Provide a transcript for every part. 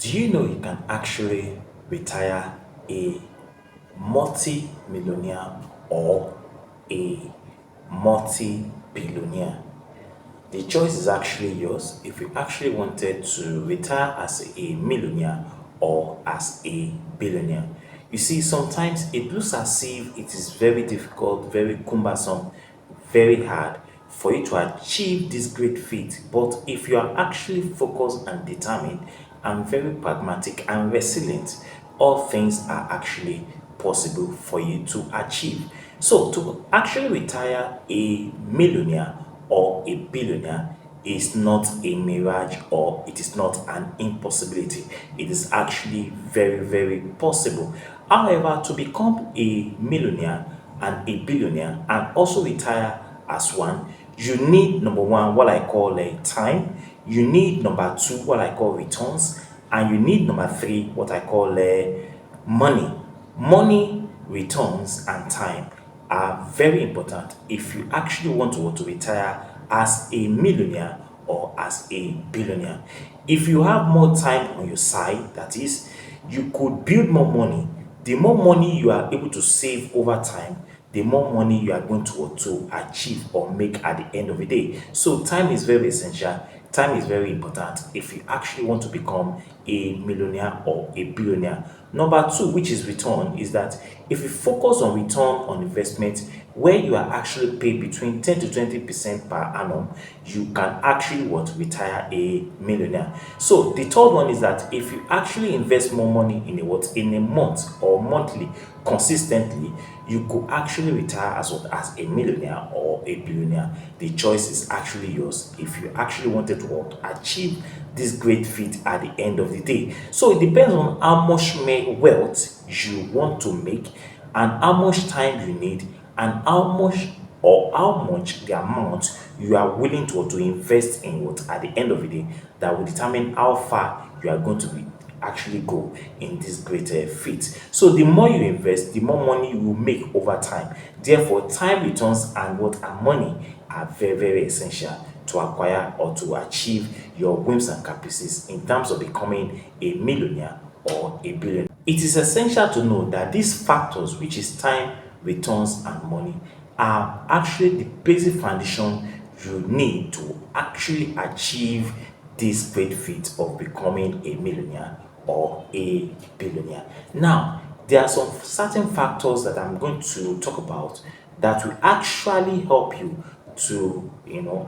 Do you know you can actually retire a multi-millionaire or a multi-billionaire? The choice is actually yours if you actually wanted to retire as a millionaire or as a billionaire. You see, sometimes it looks as if it is very difficult, very cumbersome, very hard for you to achieve this great feat. But if you are actually focused and determined and very pragmatic and resilient, all things are actually possible for you to achieve. So, to actually retire a millionaire or a billionaire is not a mirage or it is not an impossibility. It is actually very, very possible. However, to become a millionaire and a billionaire and also retire as one, you need number one, what I call a time, you need number two, what I call returns, and you need number three, what I call money. Money, returns, and time are very important if you actually want to retire as a millionaire or as a billionaire. If you have more time on your side, that is, you could build more money. The more money you are able to save over time, the more money you are going to achieve or make at the end of the day. So time is very essential. Time is very important if you actually want to become a millionaire or a billionaire. Number two, which is return, is that if you focus on return on investment, where you are actually paid between 10 to 20% per annum, you can actually what retire a millionaire. So the third one is that if you actually invest more money in a what in a month or monthly consistently, you could actually retire as what as a millionaire or a billionaire. The choice is actually yours if you actually wanted to what, achieve this great feat at the end of the day. So it depends on how much wealth you want to make and how much time you need and how much or how much the amount you are willing to invest in what at the end of the day that will determine how far you are going to be actually go in this greater feat. So the more you invest, the more money you will make over time. Therefore, time returns and what and money are very, very essential to acquire or to achieve your whims and caprices in terms of becoming a millionaire or a billionaire. It is essential to know that these factors, which is time, returns, and money, are actually the basic foundation you need to actually achieve this great feat of becoming a millionaire or a billionaire. Now, there are some certain factors that I'm going to talk about that will actually help you to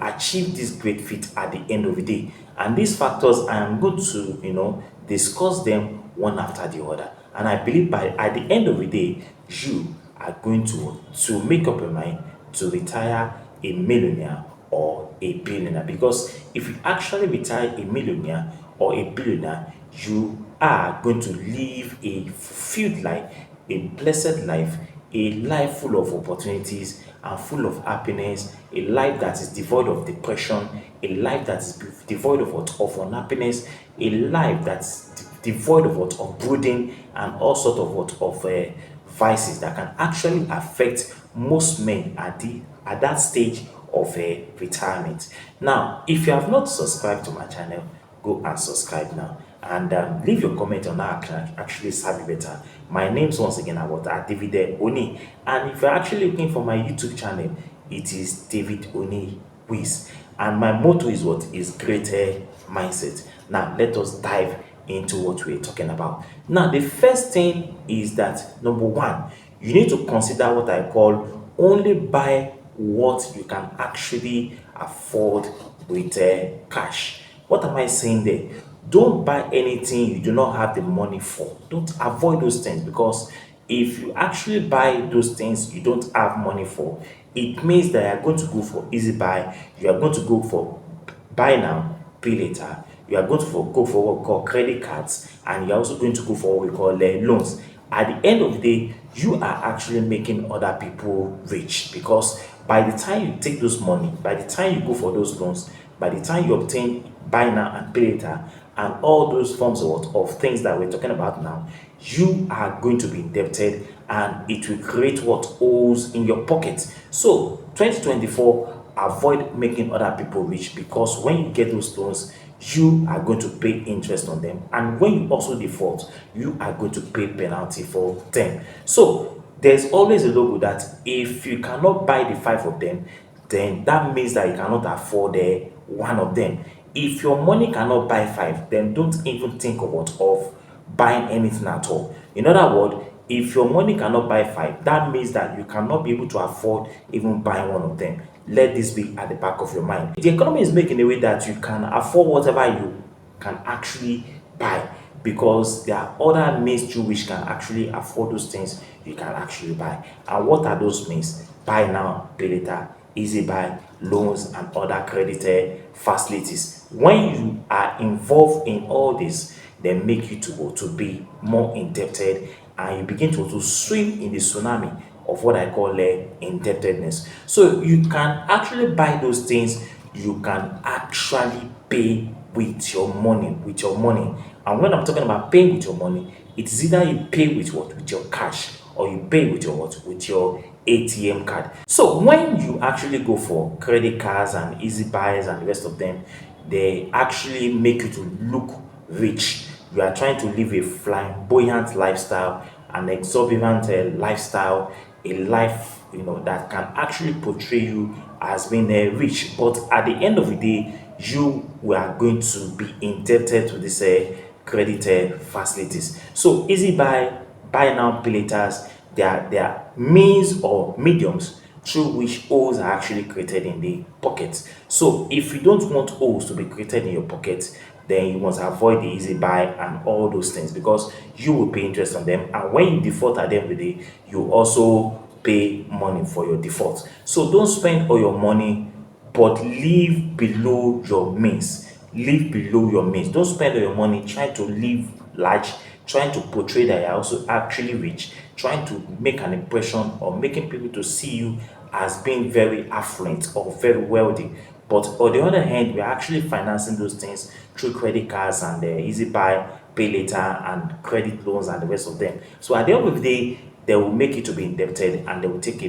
achieve this great feat at the end of the day. And these factors I am going to discuss them one after the other. And I believe by at the end of the day, you are going to make up your mind to retire a millionaire or a billionaire. Because if you actually retire a millionaire or a billionaire, you are going to live a fulfilled life, a blessed life, a life full of opportunities and full of happiness, a life that is devoid of depression, a life that is devoid of what of unhappiness, a life that's devoid of what of brooding and all sort of what of vices that can actually affect most men at that stage of retirement. Now, if you have not subscribed to my channel, go and subscribe now and leave your comment on how I can actually serve you better. My name's once again about David Oni, and if you're actually looking for my YouTube channel, it is David Oni Wiz, and my motto is what is greater mindset. Now let us dive into what we're talking about. Now the first thing is that number one, you need to consider what I call only buy what you can actually afford with cash. What am I saying there? Don't buy anything you do not have the money for. Don't avoid those things, because if you actually buy those things you don't have money for, it means that you are going to go for easy buy, you are going to go for buy now, pay later. You are going to go for what we call credit cards, and you're also going to go for what we call loans. At the end of the day, you are actually making other people rich, because by the time you take those money, by the time you go for those loans, by the time you obtain buy now and pay later, and all those forms of things that we're talking about now, you are going to be indebted, and it will create what holes in your pocket. So 2024, avoid making other people rich, because when you get those loans, you are going to pay interest on them. And when you also default, you are going to pay penalty for them. So there's always a logo that if you cannot buy the five of them, then that means that you cannot afford one of them. If your money cannot buy five, then don't even think of what of buying anything at all. In other words, if your money cannot buy five, that means that you cannot be able to afford even buying one of them. Let this be at the back of your mind. The economy is making a way that you can afford whatever you can actually buy, because there are other means through which can actually afford those things you can actually buy. And what are those means? Buy now, pay later, easy buy, loans, and other credit facilities. When you are involved in all this, they make you to be more indebted, and you begin to swim in the tsunami of what I call indebtedness. So you can actually buy those things you can actually pay with your money, And when I'm talking about paying with your money, it's either you pay with what? With your cash, or you pay with your what? With your ATM card. So when you actually go for credit cards and easy buys and the rest of them, they actually make you to look rich. You are trying to live a flamboyant lifestyle, an exorbitant lifestyle, a life that can actually portray you as being rich. But at the end of the day, you are going to be indebted to this credit facilities. So easy buy now, pay laters, they are means or mediums through which holes are actually created in the pocket. So if you don't want holes to be created in your pocket, then you must avoid the easy buy and all those things, because you will pay interest on them, and when you default at the end of the day, you also pay money for your default. So don't spend all your money, but live below your means. Live below your means. Don't spend all your money trying to live large, trying to portray that you're also actually rich, trying to make an impression or making people to see you as being very affluent or very wealthy. But on the other hand, we're actually financing those things through credit cards and easy buy, pay later, and credit loans and the rest of them. So at the end of the day, they will make you to be indebted, and they will take a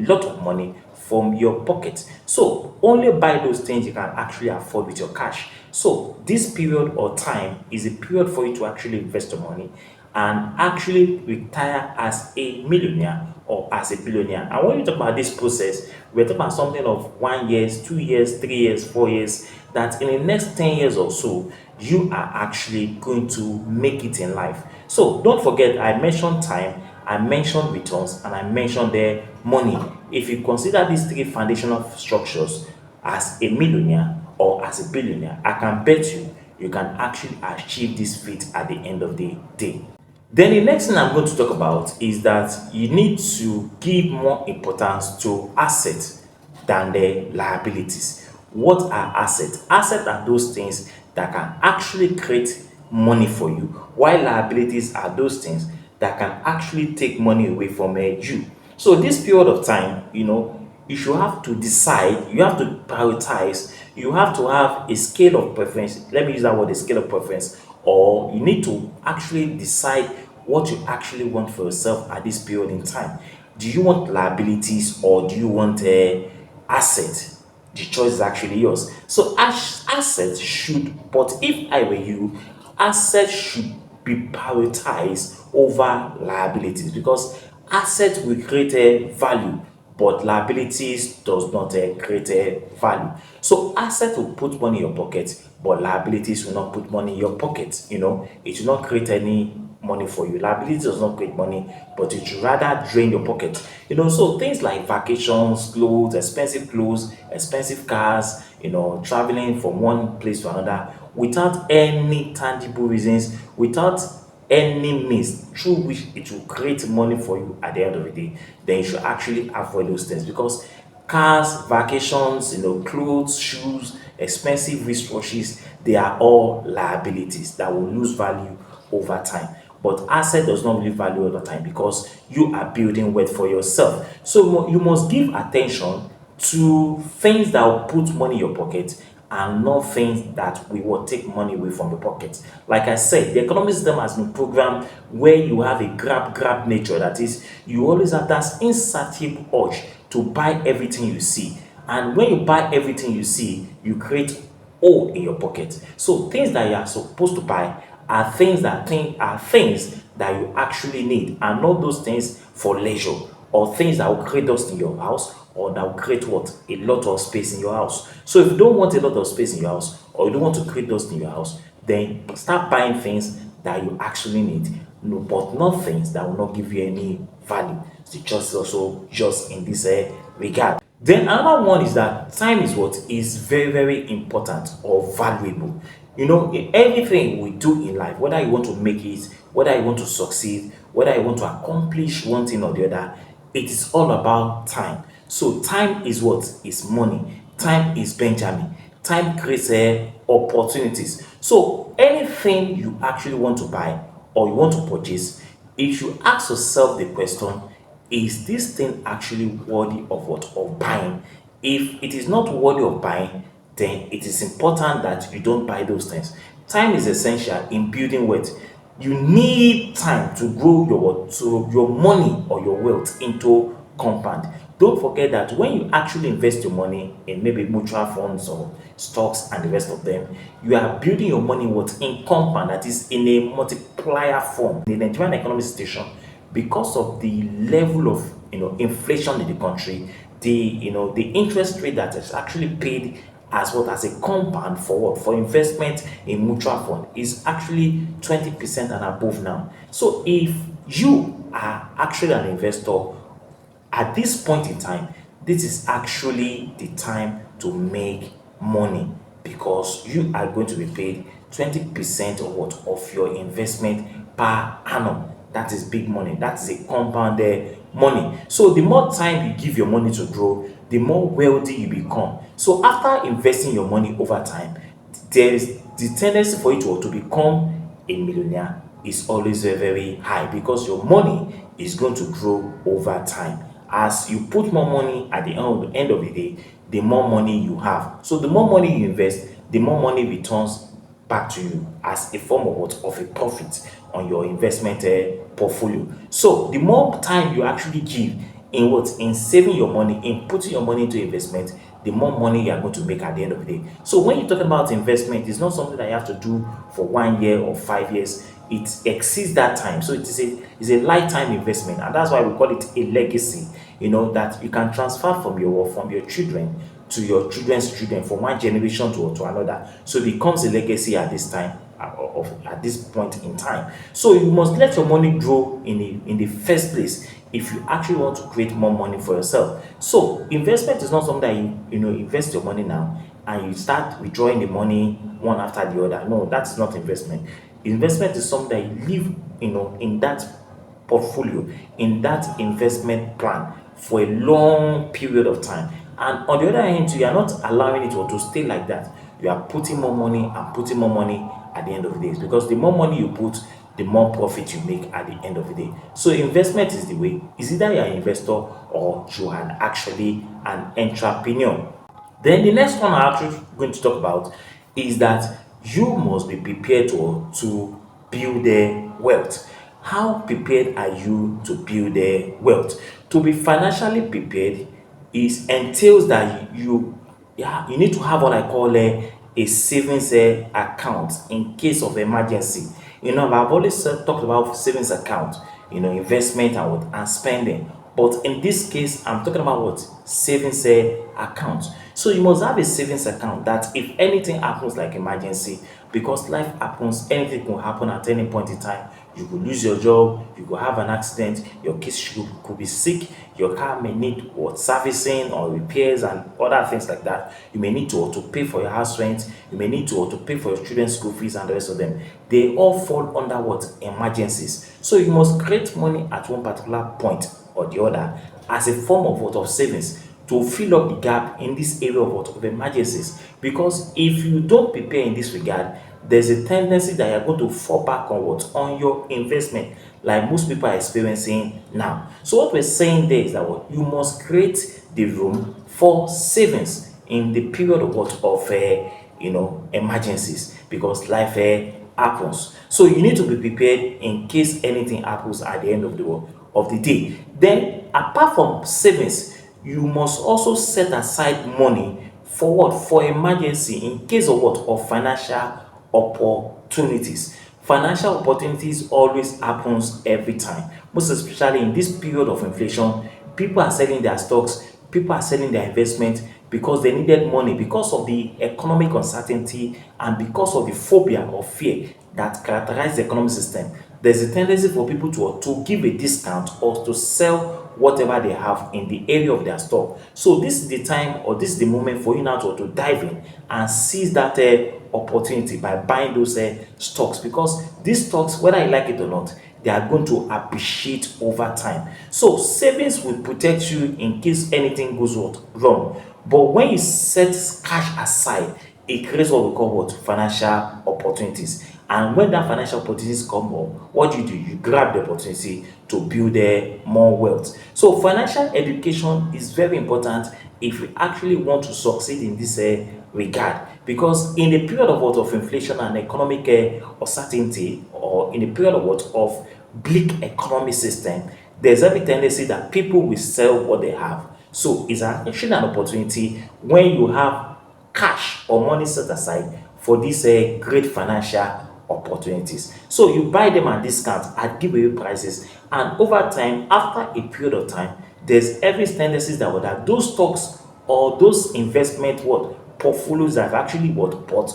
lot of money from your pocket. So only buy those things you can actually afford with your cash. So this period or time is a period for you to actually invest your money and actually retire as a millionaire or as a billionaire. And when you talk about this process, we're talking about something of 1 year, 2 years, 3 years, 4 years, that in the next 10 years or so, you are actually going to make it in life. So don't forget, I mentioned time, I mentioned returns, and I mentioned the money. If you consider these three foundational structures as a millionaire or as a billionaire, I can bet you can actually achieve this feat at the end of the day. Then the next thing I'm going to talk about is that you need to give more importance to assets than the liabilities. What are assets? Assets are those things that can actually create money for you, while liabilities are those things that can actually take money away from you. So this period of time, you should have to decide, you have to prioritize, you have to have a scale of preference. Let me use that word, a scale of preference, or you need to actually decide what you actually want for yourself at this period in time. Do you want liabilities, or do you want a asset? The choice is actually yours. So assets should, but if I were you, assets should be prioritized over liabilities, because assets will create a value, but liabilities does not create a value. So assets will put money in your pocket, but liabilities will not put money in your pocket. It will not create any money for you. Liability does not create money, but it should rather drain your pocket. So things like vacations, clothes, expensive cars, traveling from one place to another without any tangible reasons, without any means through which it will create money for you at the end of the day, then you should actually avoid those things, because cars, vacations, clothes, shoes, expensive wristwatches, they are all liabilities that will lose value over time. But asset does not lose value over time, because you are building wealth for yourself. So you must give attention to things that will put money in your pocket, and not things that will take money away from your pocket. Like I said, the economic system has been programmed where you have a grab nature. That is, you always have that insatiable urge to buy everything you see. And when you buy everything you see, you create hole in your pocket. So things that you are supposed to buy are things that you actually need, and not those things for leisure or things that will create dust in your house or that will create what, a lot of space in your house. So if you don't want a lot of space in your house or you don't want to create dust in your house, then start buying things that you actually need, no, but not things that will not give you any value. So just also just in this regard. Then another one is that time is what is very, very important or valuable. In everything we do in life, whether you want to make it, whether you want to succeed, whether you want to accomplish one thing or the other, it is all about time. So time is what is money. Time is Benjamin. Time creates opportunities. So anything you actually want to buy or you want to purchase, if you ask yourself the question, is this thing actually worthy of what, of buying? If it is not worthy of buying, then it is important that you don't buy those things. Time is essential in building wealth. You need time to grow your money or your wealth into compound. Don't forget that when you actually invest your money in maybe mutual funds or stocks and the rest of them, you are building your money what, in compound, that is in a multiplier form. The Nigerian economic situation, because of the level of inflation in the country, the interest rate that is actually paid as what, as a compound for what, for investment in mutual fund, is actually 20% and above now. So if you are actually an investor at this point in time, this is actually the time to make money, because you are going to be paid 20% of what, of your investment per annum. That is big money. That is a compounded money. So the more time you give your money to grow, the more wealthy you become. So after investing your money over time, there is the tendency for you to become a millionaire is always very, very high, because your money is going to grow over time. As you put more money at the end of the day, the more money you have. So the more money you invest, the more money returns back to you as a form of what, of a profit on your investment portfolio. So the more time you actually give in what, in saving your money, in putting your money into investment, the more money you are going to make at the end of the day. So when you talk about investment, it's not something that you have to do for 1 year or 5 years. It exceeds that time. So it's a lifetime investment, and that's why we call it a legacy. That you can transfer from your children to your children's children, from one generation to another. So it becomes a legacy at this time, at this point in time. So you must let your money grow in the first place if you actually want to create more money for yourself. So investment is not something that you invest your money now and you start withdrawing the money one after the other. No, that's not investment. Investment is something that you live in that portfolio, in that investment plan for a long period of time. And on the other hand, you are not allowing it to stay like that. You are putting more money and putting more money at the end of the day, because the more money you put, the more profit you make at the end of the day. So investment is the way. Is either you're an investor or you are actually an entrepreneur. Then the next one I'm actually going to talk about is that you must be prepared to build wealth. How prepared are you to build wealth? To be financially prepared is entails that you need to have what I call a savings account in case of emergency. I've always talked about savings account, investment and spending. But in this case, I'm talking about what? Savings account. So you must have a savings account that if anything happens like emergency, because life happens, anything can happen at any point in time. You could lose your job, you could have an accident, your kids could be sick, your car may need what, servicing or repairs and other things like that. You may need to pay for your house rent, you may need to pay for your children's school fees and the rest of them. They all fall under what? Emergencies. So you must create money at one particular point or the other as a form of what, of savings, to fill up the gap in this area of what, of emergencies. Because if you don't prepare in this regard, there's a tendency that you're going to fall back on what, on your investment, like most people are experiencing now. So what we're saying there is that what, you must create the room for savings in the period of what, of emergencies, because life happens. So you need to be prepared in case anything happens at the end of the day. Then apart from savings, you must also set aside money For what? For emergency, in case of what? Of financial opportunities. Financial opportunities always happens every time, most especially in this period of inflation. People are selling their stocks, people are selling their investment because they needed money, because of the economic uncertainty and because of the phobia or fear that characterize the economic system. There's a tendency for people to give a discount or to sell whatever they have in the area of their store. So this is the time, or this is the moment for you now to dive in and seize that opportunity by buying those stocks, because these stocks, whether you like it or not, they are going to appreciate over time. So savings will protect you in case anything goes wrong. But when you set cash aside, it creates what we call what? Financial opportunities. And when that financial opportunities come up, what do? You grab the opportunity to build more wealth. So financial education is very important if you actually want to succeed in this regard. Because in a period of what? Of inflation and economic uncertainty, or in a period of what? Of bleak economic system, there's every tendency that people will sell what they have. So it's actually an opportunity when you have cash or money set aside for these great financial opportunities. So you buy them at discount, at giveaway prices, and over time, after a period of time, there's every tendency that those stocks or those investment what portfolios that have actually what bought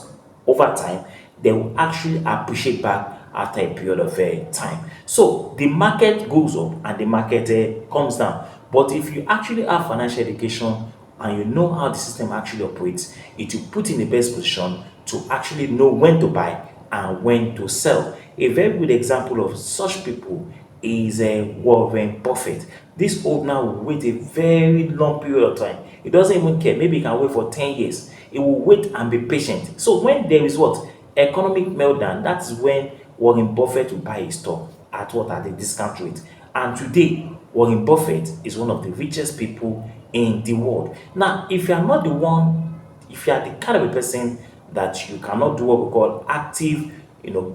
over time, they will actually appreciate back after a period of time. So the market goes up and the market comes down. But if you actually have financial education and you know how the system actually operates, it will put in the best position to actually know when to buy and when to sell. A very good example of such people is Warren Buffett. This old man will wait a very long period of time. He doesn't even care. Maybe he can wait for 10 years. He will wait and be patient. So when there is what? Economic meltdown, that's when Warren Buffett will buy his stock at what? At a discount rate. And today, Warren Buffett is one of the richest people in the world. Now, if you are not the one, if you are the kind of a person that you cannot do what we call active,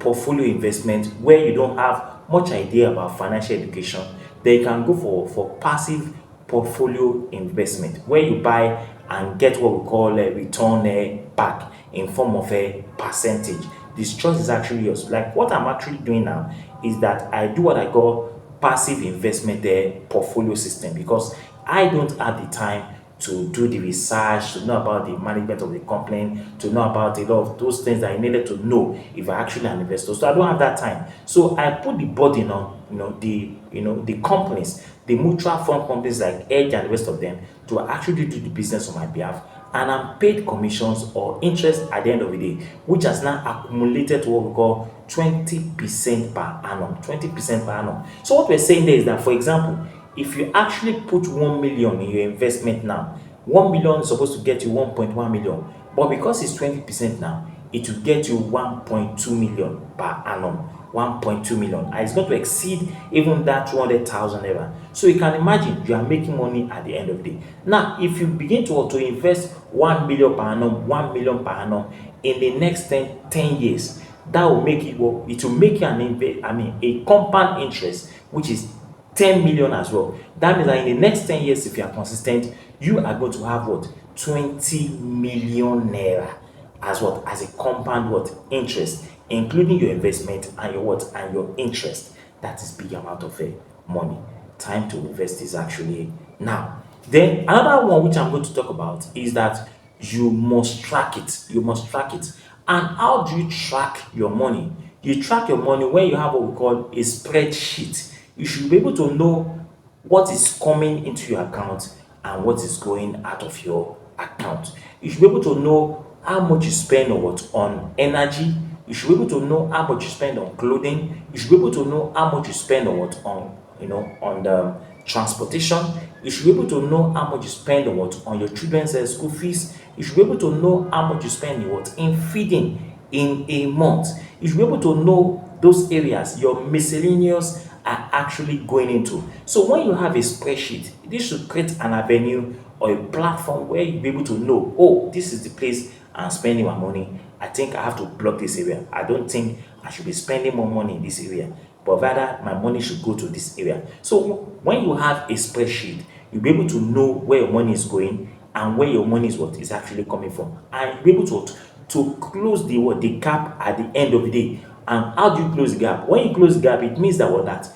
portfolio investment, where you don't have much idea about financial education, then you can go for passive portfolio investment, where you buy and get what we call a return back in form of a percentage. This choice is actually yours. Like what I'm actually doing now is that I do what I call passive investment portfolio system, because I don't have the time to do the research, to know about the management of the company, to know about a lot of those things that I needed to know if I actually an investor. So I don't have that time. So I put the burden on the companies, the mutual fund companies like Edge and the rest of them, to actually do the business on my behalf. And I'm paid commissions or interest at the end of the day, which has now accumulated to what we call 20% per annum. 20% per annum. So what we're saying there is that, for example, if you actually put 1 million in your investment now, 1 million is supposed to get you 1.1 million, but because it's 20% now, it will get you 1.2 million per annum. 1.2 million, and it's going to exceed even that 200,000 naira. So you can imagine you are making money at the end of the day. Now if you begin to invest 1 million per annum, 1 million per annum in the next 10 years, that will make it, well, it will make you a compound interest, which is 10 million as well. That means that in the next 10 years, if you are consistent, you are going to have what? 20 million naira as what? As a compound what? Interest, including your investment and your what? And your interest. That is big amount of money. Time to invest is actually now. Then another one which I'm going to talk about is that you must track it. You must track it. And how do you track your money? You track your money when you have what we call a spreadsheet. You should be able to know what is coming into your account and what is going out of your account. You should be able to know how much you spend on what? On energy. You should be able to know how much you spend on clothing. You should be able to know how much you spend on what? On the transportation. You should be able to know how much you spend on what? On your children's school fees. You should be able to know how much you spend in what? In feeding in a month. You should be able to know those areas your miscellaneous are actually going into. So when you have a spreadsheet, this should create an avenue or a platform where you'll be able to know, oh, this is the place I'm spending my money. I think I have to block this area. I don't think I should be spending more money in this area, but rather my money should go to this area. So when you have a spreadsheet, you'll be able to know where your money is going and where your money is what is actually coming from, and be able to close the what the gap at the end of the day. And how do you close the gap? When you close the gap, it means that what that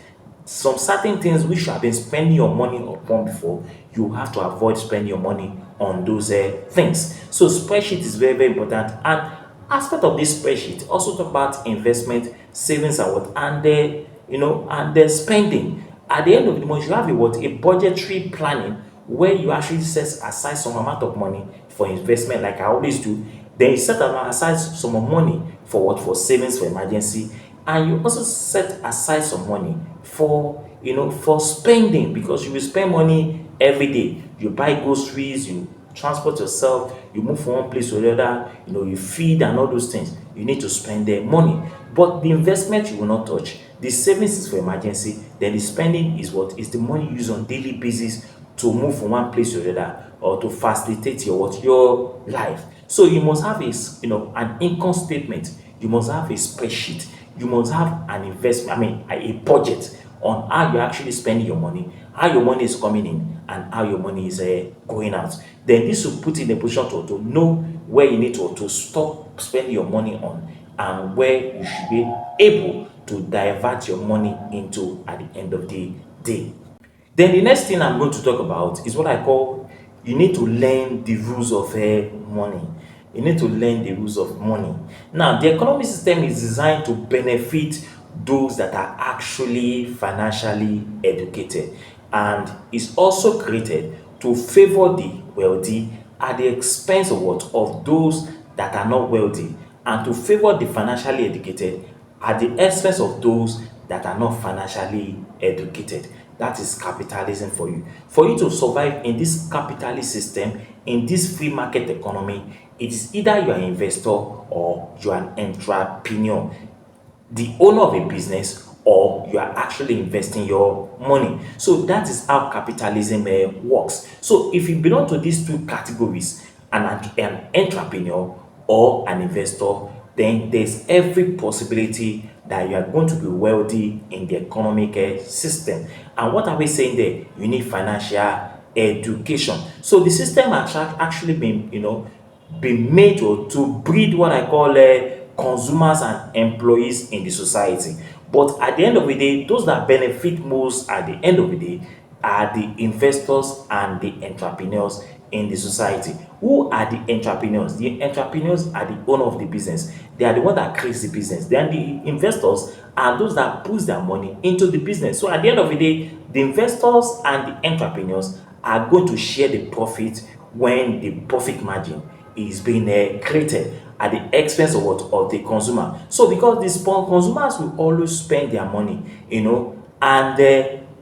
some certain things which you have been spending your money upon before, you have to avoid spending your money on those things. So spreadsheet is very, very important. And aspect of this spreadsheet also talk about investment, savings, and what, and and the spending. At the end of the month, you have a what a budgetary planning where you actually set aside some amount of money for investment, like I always do. Then you set aside some money for what, for savings, for emergency, and you also set aside some money for for spending, because you will spend money every day. You buy groceries, you transport yourself, you move from one place to the other, you feed and all those things. You need to spend the money. But the investment you will not touch. The savings is for emergency. Then the spending is what is the money used on daily basis to move from one place to the other, or to facilitate your what your life. So you must have an income statement. You must have a spreadsheet. You must have an investment, a budget on how you're actually spending your money, how your money is coming in, and how your money is going out. Then this will put you in a position to know where you need to stop spending your money on, and where you should be able to divert your money into at the end of the day. Then the next thing I'm going to talk about is what I call, you need to learn the rules of money. You need to learn the rules of money. Now, the economic system is designed to benefit those that are actually financially educated, and is also created to favor the wealthy at the expense of what, of those that are not wealthy, and to favor the financially educated at the expense of those that are not financially educated. That is capitalism for you. For you to survive in this capitalist system, in this free market economy, it is either you are an investor or you are an entrepreneur, the owner of a business, or you are actually investing your money. So that is how capitalism works. So if you belong to these two categories, an entrepreneur or an investor, then there's every possibility that you are going to be wealthy in the economic system. And what are we saying there? You need financial education. So the system has actually been made to breed what I call consumers and employees in the society. But at the end of the day, those that benefit most at the end of the day are the investors and the entrepreneurs in the society. Who are the entrepreneurs? The entrepreneurs are the owner of the business. They are the one that creates the business. Then the investors are those that push their money into the business. So at the end of the day, the investors and the entrepreneurs are going to share the profit when the profit margin is being created at the expense of what, of the consumer. So because the consumers will always spend their money, and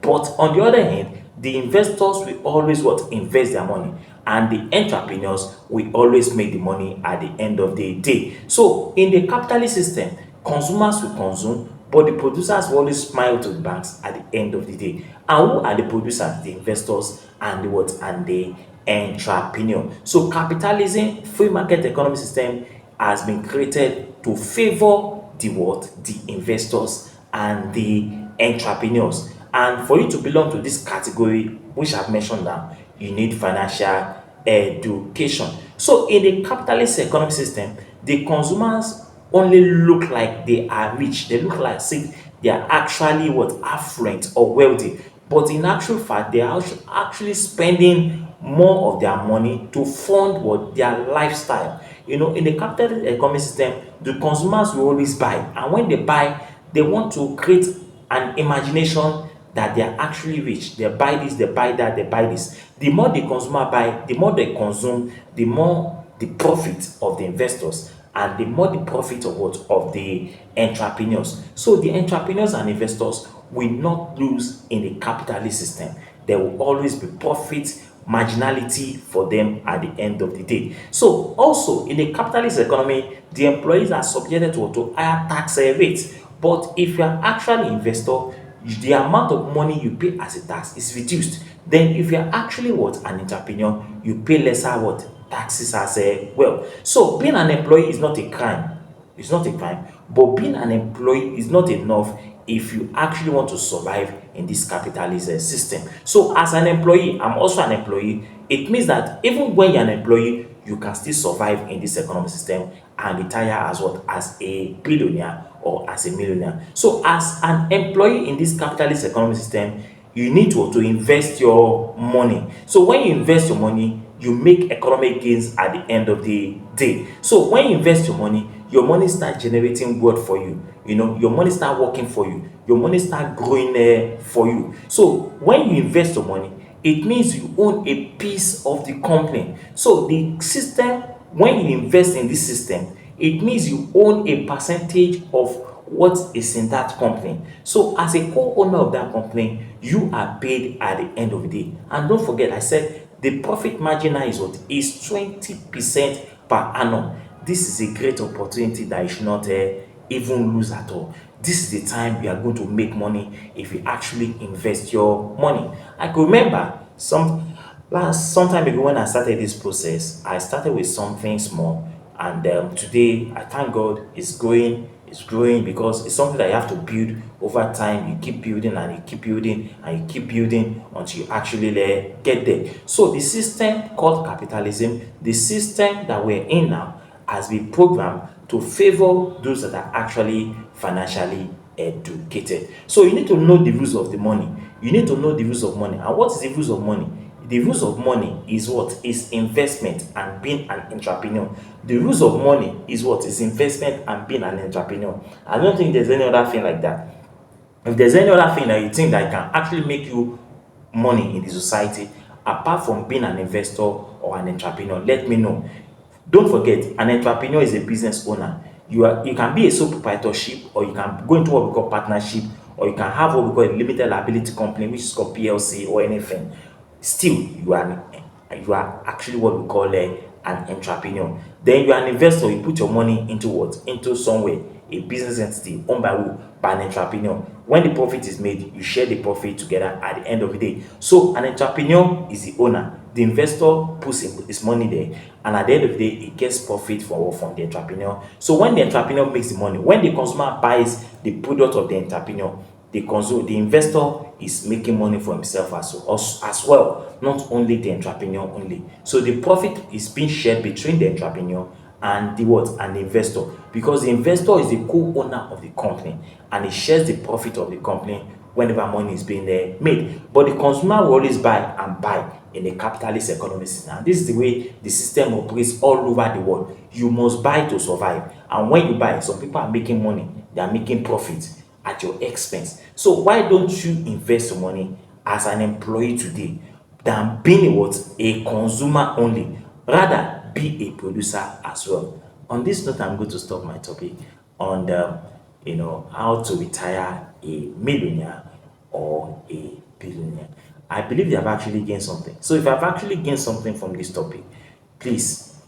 but on the other hand, the investors will always what, invest their money, and the entrepreneurs will always make the money at the end of the day. So in the capitalist system, consumers will consume, but the producers will always smile to the banks at the end of the day. And who are the producers? The investors and the what, and the entrepreneur. So capitalism, free market economic system, has been created to favor the what, the investors and the entrepreneurs. And for you to belong to this category, which I've mentioned now, you need financial education. So in the capitalist economic system, the consumers only look like they are rich. They look like, see, they are actually what, affluent or wealthy. But in actual fact, they are actually spending more of their money to fund what, their lifestyle. In the capitalist economic system, the consumers will always buy, and when they buy, they want to create an imagination that they are actually rich. They buy this, they buy that, they buy this. The more the consumer buy, the more they consume, the more the profit of the investors, and the more the profit of what, of the entrepreneurs. So the entrepreneurs and investors will not lose in the capitalist system. There will always be profit marginality for them at the end of the day. So also in the capitalist economy, the employees are subjected to higher tax rates. But if you are actually investor, the amount of money you pay as a tax is reduced. Then if you are actually what, an entrepreneur, you pay lesser what, taxes as well. So being an employee is not a crime. It's not a crime. But being an employee is not enough if you actually want to survive in this capitalist system. So as an employee, I'm also an employee. It means that even when you're an employee, you can still survive in this economic system and retire as what? As a billionaire or as a millionaire. So as an employee in this capitalist economic system, you need to invest your money. So when you invest your money, you make economic gains at the end of the day. So when you invest your money start generating wealth for you. You know, your money start working for you. Your money start growing for you. So when you invest your money, it means you own a piece of the company. So the system, when you invest in this system, it means you own a percentage of what is in that company. So as a co-owner of that company, you are paid at the end of the day. And don't forget, I said the profit margin now is what? Is 20% per annum. This is a great opportunity that you should not even lose at all. This is the time you are going to make money if you actually invest your money. I could remember some time ago when I started this process, I started with something small, and today I thank God it's growing because it's something that you have to build over time. You keep building and you keep building and you keep building until you actually get there. So the system called capitalism, the system that we're in now, has been programmed to favor those that are actually financially educated. So you need to know the rules of the money. You need to know the rules of money. And what is the rules of money? The rules of money is what? Is investment and being an entrepreneur. The rules of money is what? Is investment and being an entrepreneur. I don't think there's any other thing like that. If there's any other thing that you think that can actually make you money in the society, apart from being an investor or an entrepreneur, let me know. Don't forget, an entrepreneur is a business owner. You can be a sole proprietorship, or you can go into what we call partnership, or you can have what we call a limited liability company, which is called PLC or anything. Still, you are actually what we call an entrepreneur. Then you are an investor. You put your money into what? Into somewhere, a business entity owned by who? By an entrepreneur. When the profit is made, you share the profit together at the end of the day. So an entrepreneur is the owner. The investor puts his money there, and at the end of the day, he gets profit from the entrepreneur. So when the entrepreneur makes the money, when the consumer buys the product of the entrepreneur, the investor is making money for himself as well, not only the entrepreneur only. So the profit is being shared between the entrepreneur and the what? And the investor, because the investor is the co-owner of the company and he shares the profit of the company whenever money is being made. But the consumer will always buy and buy in a capitalist economy system. And this is the way the system operates all over the world. You must buy to survive. And when you buy, some people are making money, they are making profit at your expense. So why don't you invest your money as an employee today than being a consumer only? Rather, be a producer as well. On this note, I'm going to stop my topic on the, how to retire a millionaire or a billionaire. I believe you have actually gained something. So if I've actually gained something from this topic, please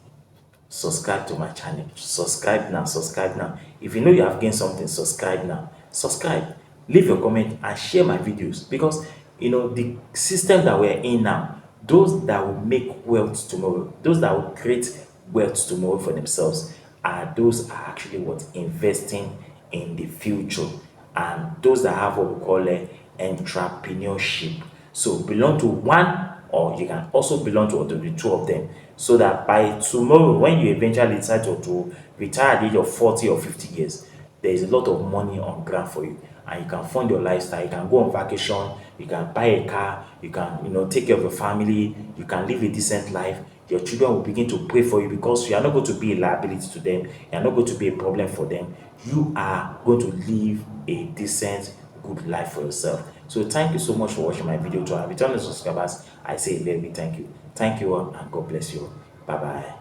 subscribe to my channel. Subscribe now. Subscribe now. If you know you have gained something, subscribe now. Subscribe. Leave your comment and share my videos, because the system that we're in now, those that will make wealth tomorrow, those that will create wealth tomorrow for themselves, are those are actually what? Investing in the future, and those that have what we call entrepreneurship. So belong to one, or you can also belong to the two of them, so that by tomorrow, when you eventually decide to retire at the age of 40 or 50 years, there is a lot of money on ground for you, and you can fund your lifestyle. You can go on vacation, you can buy a car, you can take care of your family, you can live a decent life. Your children will begin to pray for you, because you are not going to be a liability to them, you are not going to be a problem for them. You are going to live a decent, good life for yourself. So thank you so much for watching my video. To our returning subscribers, I say a very big thank you. Thank you all, and God bless you. Bye bye.